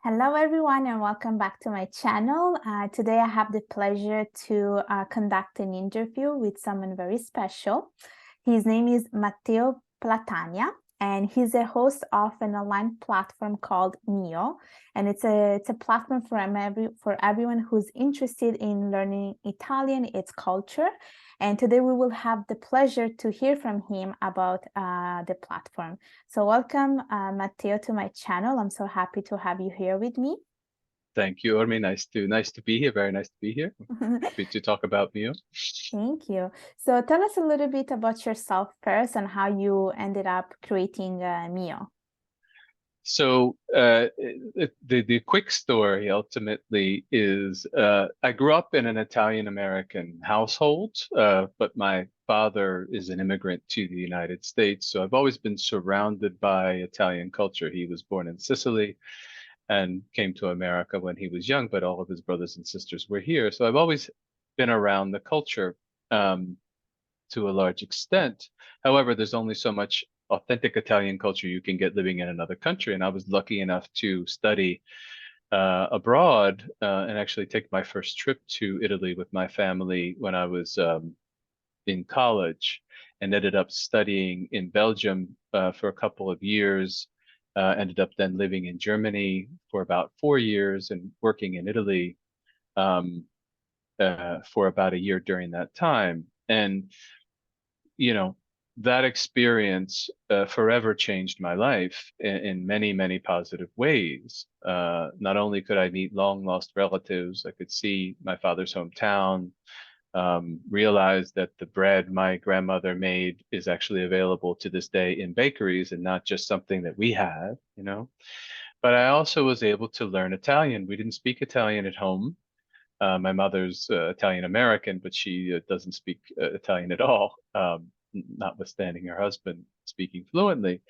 Hello, everyone, and welcome back to my channel. Today, I have the pleasure to conduct an interview with someone very special. His name is Matteo Platania, and he's a host of an online platform called MIO, and it's a platform for everyone who's interested in learning Italian, its culture. And today we will have the pleasure to hear from him about the platform. So welcome, Matteo, to my channel. I'm so happy to have you here with me. Thank you, Ormi. Nice to be here. Very nice to be here. Happy to talk about MIO. Thank you. So tell us a little bit about yourself first and how you ended up creating MIO. So the quick story ultimately is I grew up in an Italian American household, but my father is an immigrant to the United States. So I've always been surrounded by Italian culture. He was born in Sicily and came to America when he was young, but all of his brothers and sisters were here. So I've always been around the culture to a large extent. However, there's only so much authentic Italian culture you can get living in another country. And I was lucky enough to study abroad and actually take my first trip to Italy with my family when I was in college, and ended up studying in Belgium for a couple of years. Ended up then living in Germany for about 4 years and working in Italy for about a year during that time. And you know, that experience forever changed my life in many, many positive ways. Not only could I meet long lost relatives, I could see my father's hometown, realize that the bread my grandmother made is actually available to this day in bakeries and not just something that we have. But I also was able to learn Italian. We didn't speak Italian at home. My mother's Italian American, but she doesn't speak Italian at all, notwithstanding her husband speaking fluently.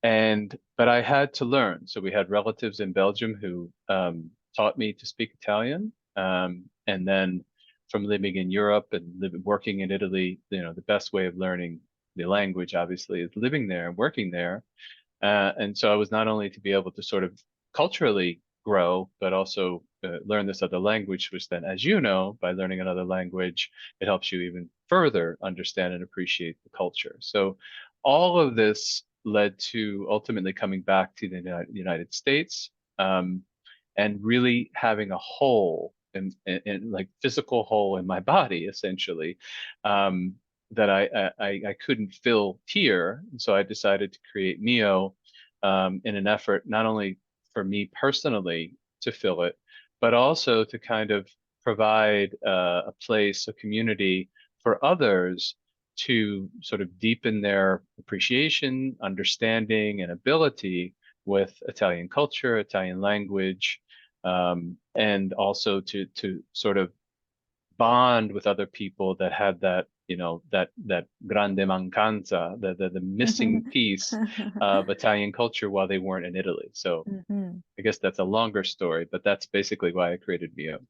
But I had to learn. So we had relatives in Belgium who taught me to speak Italian. And then from living in Europe and working in Italy, the best way of learning the language, obviously, is living there and working there. And so I was not only to be able to sort of culturally grow, but also learn this other language, which then, as you know, by learning another language, it helps you even further understand and appreciate the culture. So all of this led to ultimately coming back to the United States, and really having a hole in like physical hole in my body, essentially, that I couldn't fill here. And so I decided to create MIO in an effort not only for me personally to fill it, but also to kind of provide a place, a community for others to sort of deepen their appreciation, understanding, and ability with Italian culture, Italian language, and also to sort of bond with other people that had that grande mancanza, the missing piece of Italian culture while they weren't in Italy. So Mhm. I guess that's a longer story, but that's basically why I created MIO.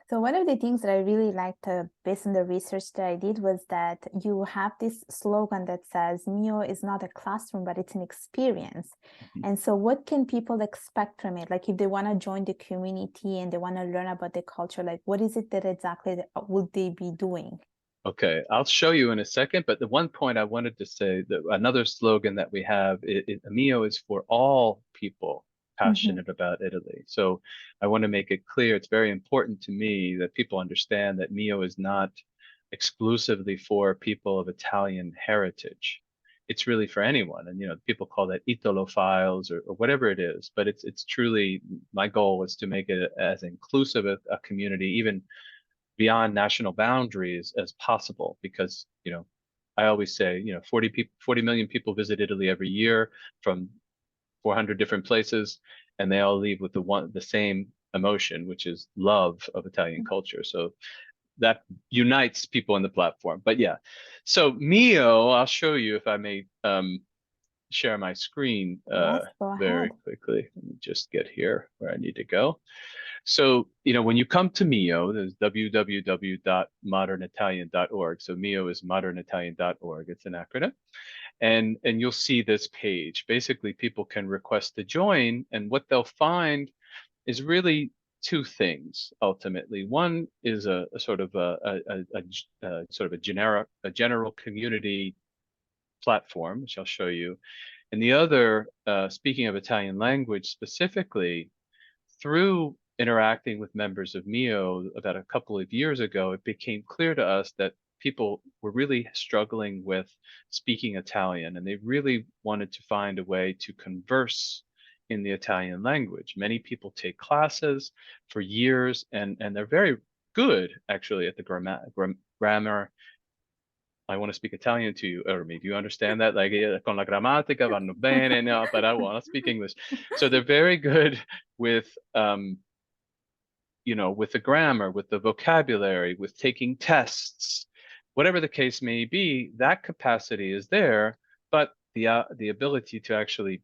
So one of the things that I really liked, based on the research that I did, was that you have this slogan that says MIO is not a classroom, but it's an experience. Mhm. And so what can people expect from it? Like if they want to join the community and they want to learn about the culture, like what is it that exactly would they be doing? Okay, I'll show you in a second, but the one point I wanted to say that another slogan that we have, MIO is for all people Mhm. passionate about Italy. So I want to make it clear, it's very important to me that people understand that MIO is not exclusively for people of Italian heritage. It's really for anyone. And, people call that Italophiles or whatever it is, but it's truly, my goal was to make it as inclusive a community, even beyond national boundaries as possible, because I always say 40 million people visit Italy every year from 400 different places, and they all leave with the same emotion, which is love of Italian culture. So that unites people on the platform. But yeah, so MIO, I'll show you, if I may share my screen Yes, go very ahead. quickly. Let me just get here where I need to go. So, when you come to MIO, there's www.modernitalian.org. So MIO is modernitalian.org. It's an acronym. and you'll see this page. Basically, people can request to join, and what they'll find is really two things ultimately. One is a sort of a sort of a general community platform, which I'll show you, and the other, speaking of Italian language specifically, through interacting with members of MIO about a couple of years ago, it became clear to us that people were really struggling with speaking Italian, and they really wanted to find a way to converse in the Italian language. Many people take classes for years, and they're very good actually at the grammar. I want to speak Italian to you, Ermi. Do you understand that? Like, con la grammatica vanno bene, no, but I want to speak English. So they're very good with, with the grammar, with the vocabulary, with taking tests, whatever the case may be. That capacity is there, but the ability to actually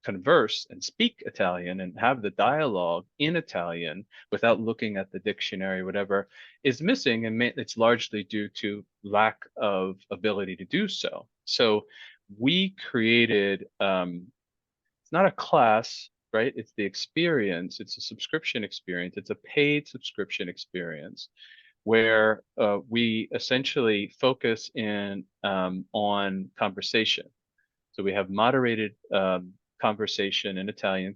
converse and speak Italian and have the dialogue in Italian without looking at the dictionary, whatever, is missing, and it's largely due to lack of ability to do so. So we created, it's not a class, right? It's the experience. It's a subscription experience. It's a paid subscription experience where we essentially focus in on conversation. So we have moderated conversation in Italian,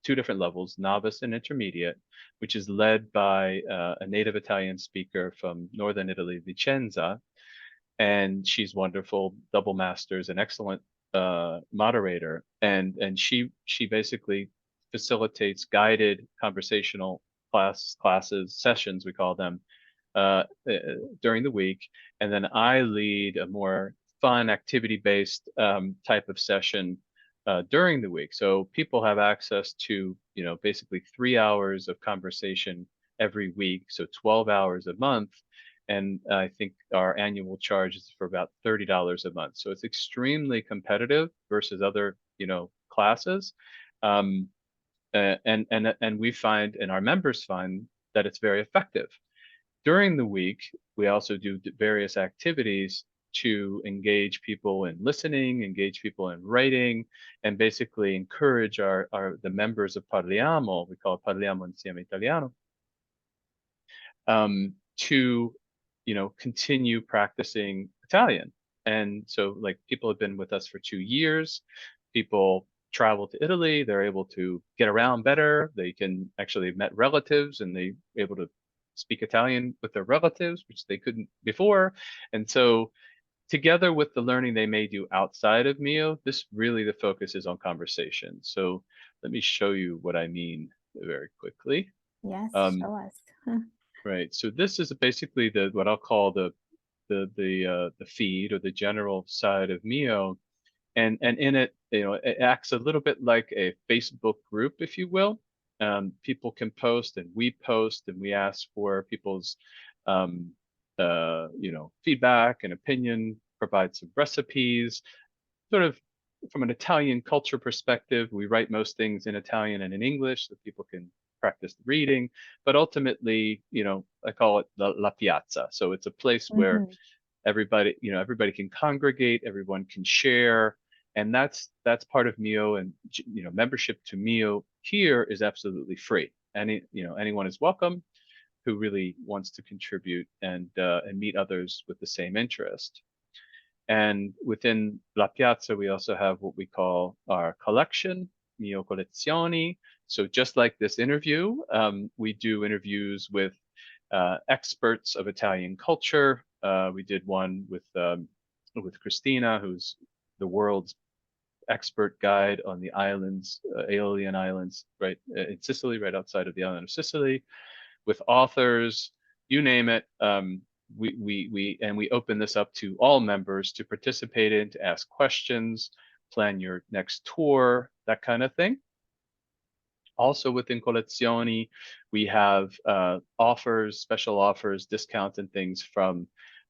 two different levels, novice and intermediate, which is led by a native Italian speaker from northern Italy, Vicenza, and she's wonderful, double masters, an excellent moderator, and she basically facilitates guided conversational classes, sessions we call them, during the week, and then I lead a more fun activity-based type of session during the week. So people have access to, basically 3 hours of conversation every week, so 12 hours a month. And I think our annual charge is for about $30 a month. So it's extremely competitive versus other, classes. And we find, and our members find, that it's very effective. During the week, we also do various activities to engage people in listening, engage people in writing, and basically encourage the members of Parliamo, we call it Parliamo Insieme Italiano, to continue practicing Italian. And so, like, people have been with us for 2 years. People travel to Italy, they're able to get around better. They can actually have met relatives, and they're able to speak Italian with their relatives, which they couldn't before. And so, together with the learning they may do outside of MIO, the focus is on conversation. So let me show you what I mean very quickly. Yes, show us. Right. So this is basically what I'll call the feed, or the general side of MIO, and in it, it acts a little bit like a Facebook group, if you will. People can post, and we post, and we ask for people's feedback and opinion, provide some recipes, sort of from an Italian culture perspective. We write most things in Italian and in English so people can practice the reading, but ultimately, I call it la piazza. So it's a place where everybody can congregate, everyone can share, and that's part of MIO. And membership to MIO here is absolutely free. Anyone is welcome who really wants to contribute and meet others with the same interest. And within La Piazza, we also have what we call our collection, microlezioni. So just like this interview, we do interviews with experts of Italian culture. We did one with Christina, who's the world's expert guide on the islands, Aeolian Islands, right in Sicily, right outside of the island of Sicily, with authors, you name it. We open this up to all members to participate in, to ask questions, plan your next tour, that kind of thing. Also within Collezioni, we have offers, special offers, discounts, and things from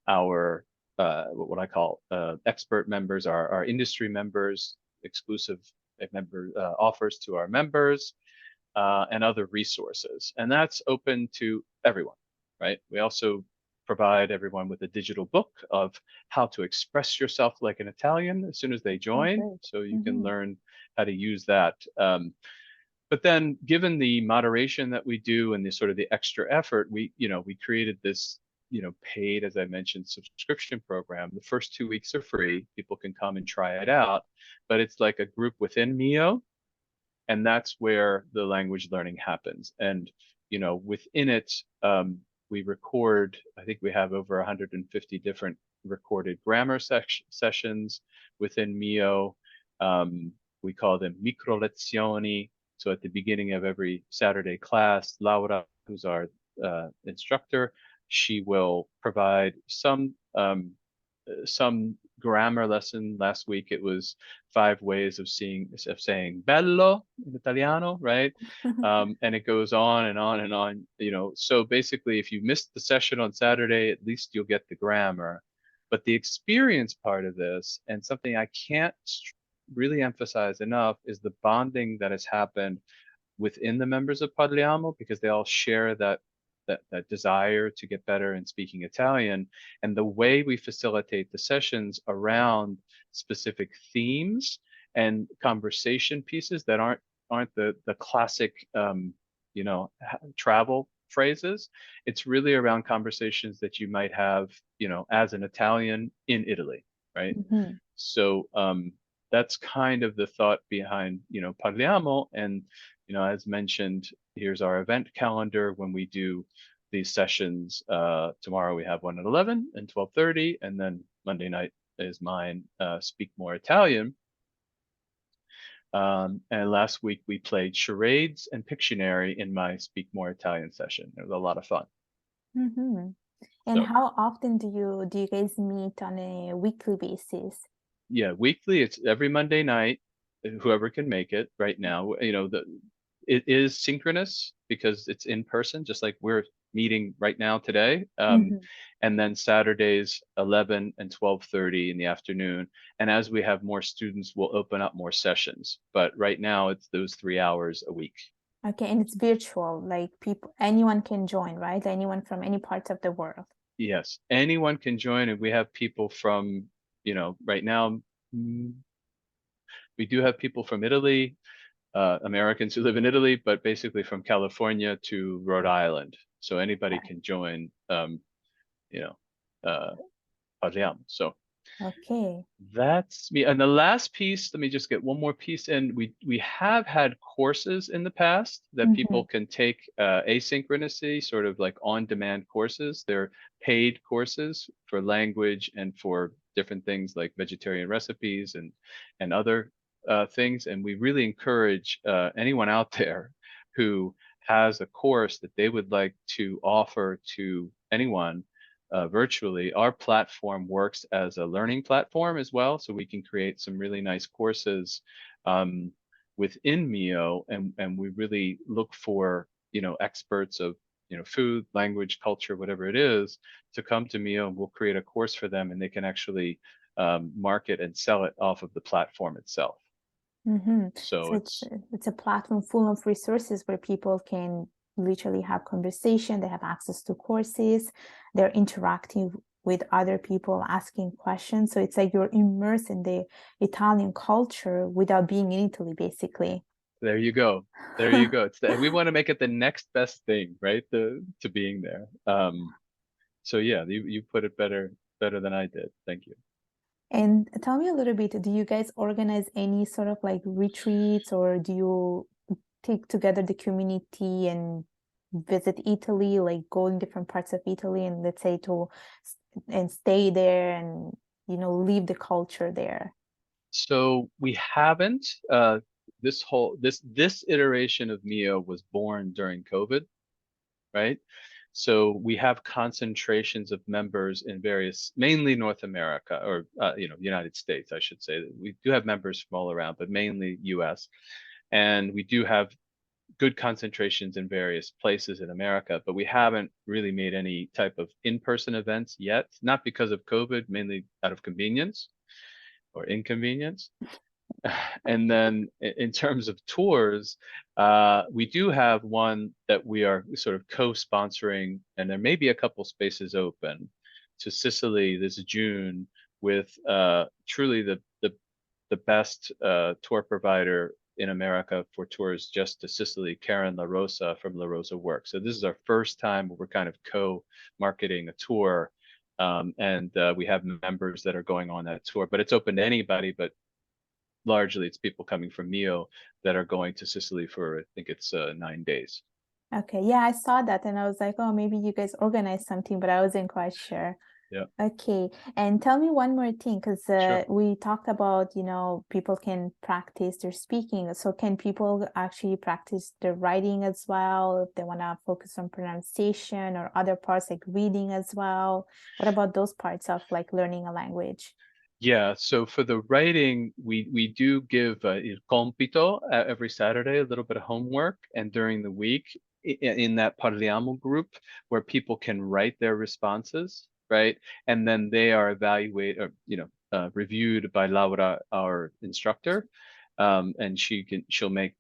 our what I call expert members, our industry members, exclusive member offers to our members, and other resources. And that's open to everyone, right? We also provide everyone with a digital book of how to express yourself like an Italian as soon as they Oh, join, great. so you can Mm-hmm. learn how to use that. But then given the moderation that we do and the sort of the extra effort, we created this, paid, as I mentioned, subscription program. The first 2 weeks are free. People can come and try it out, but it's like a group within MIO, and that's where the language learning happens. And, within it, we record, I think we have over 150 different recorded grammar sessions within MIO. We call them microlezioni. So at the beginning of every Saturday class, Laura, who's our instructor, she will provide some grammar lesson. Last week it was 5 ways of saying bello in Italiano, right? And it goes on and on and on. So basically, if you missed the session on Saturday, at least you'll get the grammar. But the experience part of this, and something I can't really emphasize enough, is the bonding that has happened within the members of Parliamo, because they all share that desire to get better in speaking Italian. And the way we facilitate the sessions around specific themes and conversation pieces that aren't the classic travel phrases. It's really around conversations that you might have, as an Italian in Italy, right? Mm-hmm. So that's kind of the thought behind, Parliamo. And, as mentioned, here's our event calendar when we do these sessions. Tomorrow we have one at 11 and 12:30, and then Monday night is mine, Speak More Italian. And last week we played charades and Pictionary in my Speak More Italian session. It was a lot of fun. Mm-hmm. And So how often do you guys meet on a weekly basis? yeah, weekly, it's every Monday night, whoever can make it right now. It is synchronous because it's in person, just like we're meeting right now today. Mm-hmm. And then Saturdays, 11 and 12:30 in the afternoon. And as we have more students, we'll open up more sessions. But right now, it's those 3 hours a week. Okay, and it's virtual, like anyone can join, right? Anyone from any part of the world. Yes, anyone can join, and we have people from, right now, mm, we do have people from Italy, Americans who live in Italy, but basically from California to Rhode Island. So anybody can join, you know, uh, Parliamo. So Okay. that's me. And the last piece, let me just get one more piece in. We have had courses in the past that Mm-hmm. people can take asynchronously, sort of like on-demand courses. They're paid courses for language and for different things like vegetarian recipes and other things. And we really encourage anyone out there who has a course that they would like to offer to anyone virtually. Our platform works as a learning platform as well, so we can create some really nice courses um, within MIO, and we really look for experts of food, language, culture, whatever it is, to come to MIO, and we'll create a course for them, and they can actually market and sell it off of the platform itself. Mm-hmm. So So it's it's it's a platform full of resources where people can literally have conversation, they have access to courses, they're interacting with other people, asking questions. So it's like you're immersed in the Italian culture without being in Italy, basically. There you go. There you go. We want to make it the next best thing, right? To being there. So yeah, you put it better than I did. Thank you. And tell me a little bit, do you guys organize any sort of like retreats, or do you take together the community and visit Italy, like go in different parts of Italy and let's say and stay there and live the culture there? So we haven't. This iteration of MIO was born during COVID, right? So we have concentrations of members in various, mainly North America, or United States, I should say. We do have members from all around, but mainly U.S. And we do have good concentrations in various places in America, but we haven't really made any type of in-person events yet, not because of COVID, mainly out of convenience or inconvenience. And then in terms of tours, we do have one that we are sort of co-sponsoring, and there may be a couple spaces open to Sicily this June with truly the best tour provider in America for tours just to Sicily, Karen La Rosa from La Rosa Works. So this is our first time where we're kind of co-marketing a tour. And we have members that are going on that tour, but it's open to anybody, but largely it's people coming from MIO that are going to Sicily for, I think it's 9 days. Okay, yeah, I saw that and I was like, oh, maybe you guys organized something, but I wasn't quite sure. Yeah, Okay, and tell me one more thing, because sure. we talked about, people can practice their speaking. So can people actually practice their writing as well if they want to focus on pronunciation or other parts like reading as well? What about those parts of like learning a language? Yeah, so for the writing, we do give il compito every Saturday, a little bit of homework, and during the week in that Parliamo group where people can write their responses, right? And then they are evaluated, or, reviewed by Laura, our instructor, and she'll make,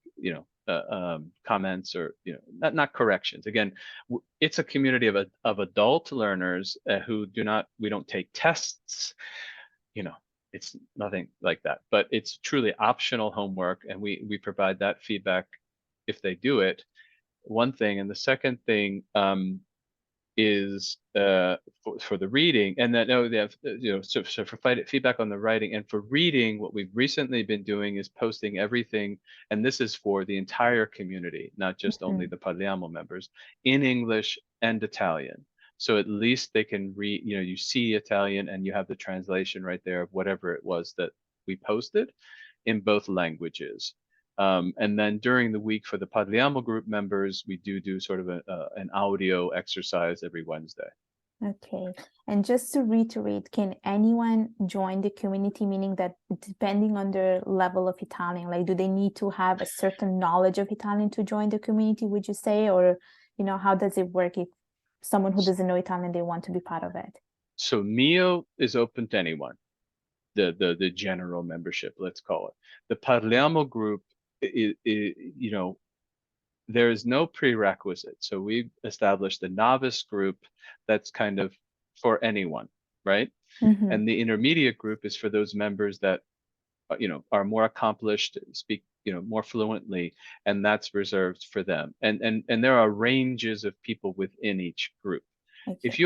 comments or, not corrections. Again, it's a community of adult learners we don't take tests, you know, it's nothing like that, but it's truly optional homework, and we provide that feedback if they do it. One thing, and the second thing is for the reading, and then no, they have so for feedback on the writing, and for reading, what we've recently been doing is posting everything, and this is for the entire community, not just only Mhm. the Parliamo members, in English and Italian. So at least they can read, you see Italian and you have the translation right there of whatever it was that we posted in both languages. And then during the week for the Parliamo group members, we do sort of an audio exercise every Wednesday. Okay. And just to reiterate, can anyone join the community, meaning that depending on their level of Italian, like do they need to have a certain knowledge of Italian to join the community, would you say? Or, how does it work if someone who doesn't know Italian, they want to be part of it? So MIO is open to anyone, the general membership, let's call it. The Parliamo group, there is no prerequisite. So we've established a novice group that's kind of for anyone, right? Mm-hmm. And the intermediate group is for those members that are more accomplished, speak more fluently, and that's reserved for them. And there are ranges of people within each group. Okay. If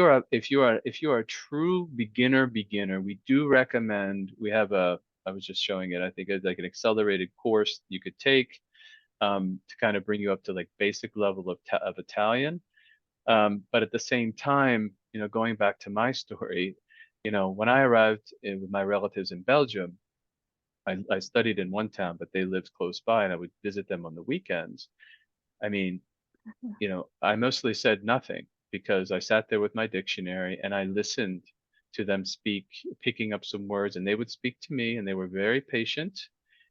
you are a true beginner, we do recommend, we have I was just showing it, I think it's like an accelerated course you could take to kind of bring you up to like basic level of Italian. But at the same time, going back to my story, when I arrived with my relatives in Belgium, I studied in one town, but they lived close by, and I would visit them on the weekends. I mean, I mostly said nothing because I sat there with my dictionary and I listened to them speak, picking up some words, and they would speak to me, and they were very patient,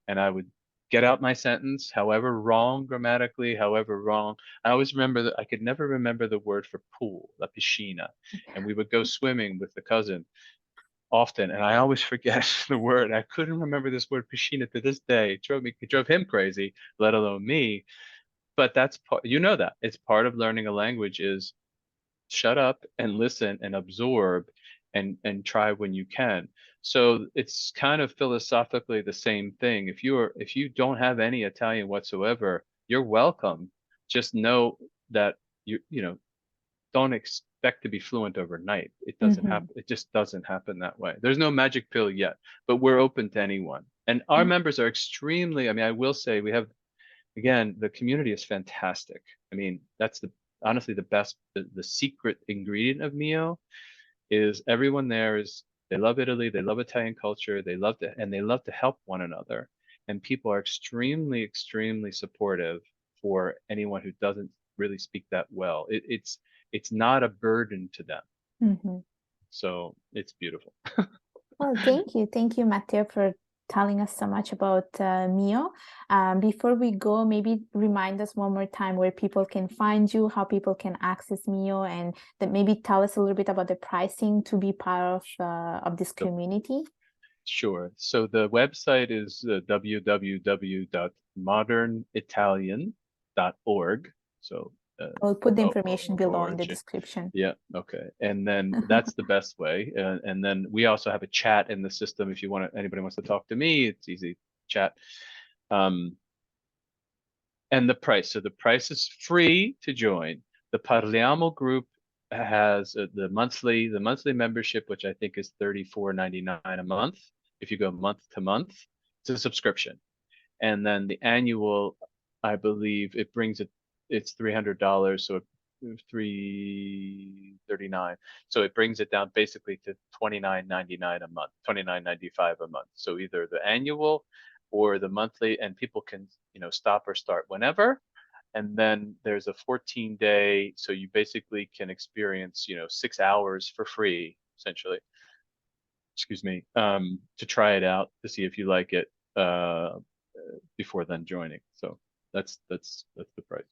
and I would get out my sentence, however wrong grammatically, however wrong. I always remember that I could never remember the word for pool, la piscina, and we would go swimming with the cousin often, and I always forget the word. I couldn't remember this word piscina to this day. It drove him crazy, let alone me. But that's part, that it's part of learning a language is shut up and listen and absorb and try when you can. So it's kind of philosophically the same thing. If you don't have any Italian whatsoever, you're welcome. Just know that you don't expect to be fluent overnight. It doesn't Mm-hmm. happen. It just doesn't happen that way. There's no magic pill yet, but we're open to anyone. And our members are extremely, I mean, I will say we have, again, the community is fantastic. I mean, that's honestly the best, the secret ingredient of MIO is everyone there they love Italy, they love Italian culture, they love to help one another. And people are extremely, extremely supportive for anyone who doesn't really speak that well. It's not a burden to them. Mm-hmm. So it's beautiful. Well, thank you. Thank you, Matteo, for telling us so much about MIO. Before we go, maybe remind us one more time where people can find you, how people can access MIO, and that maybe tell us a little bit about the pricing to be part of this So community. Sure. So the website is www.modernitalian.org. So I'll put the o- information below in the org. description. Yeah. Okay. And then that's the best way. And then we also have a chat in the system. If you want to, anybody wants to talk to me, it's easy chat. And the price. So the price is free to join. The Parliamo group has the monthly membership, which I think is $34.99 a month. If you go month to month, it's a subscription. And then the annual, I believe it's $300, so $339. So it brings it down basically to $29.99 a month, $29.95 a month. So either the annual or the monthly, and people can, stop or start whenever. And then there's a 14-day, so you basically can experience, 6 hours for free, essentially. Excuse me, to try it out to see if you like it before then joining. So that's the price.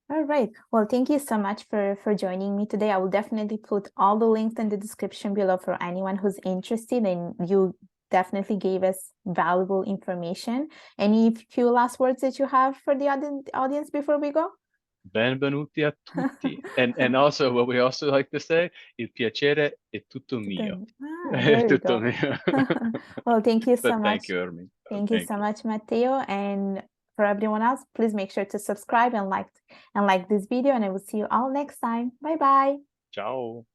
All right. Well, thank you so much for joining me today. I will definitely put all the links in the description below for anyone who's interested, and you definitely gave us valuable information. Any few last words that you have for the audience before we go? Benvenuti a tutti. And also what we also like to say, il piacere è tutto mio. È There we tutto go. mio. Well, thank you so But much. thank you, Ermi. Thank you so much, Matteo. And for everyone else, please make sure to subscribe and like this video, and I will see you all next time. Bye bye. Ciao.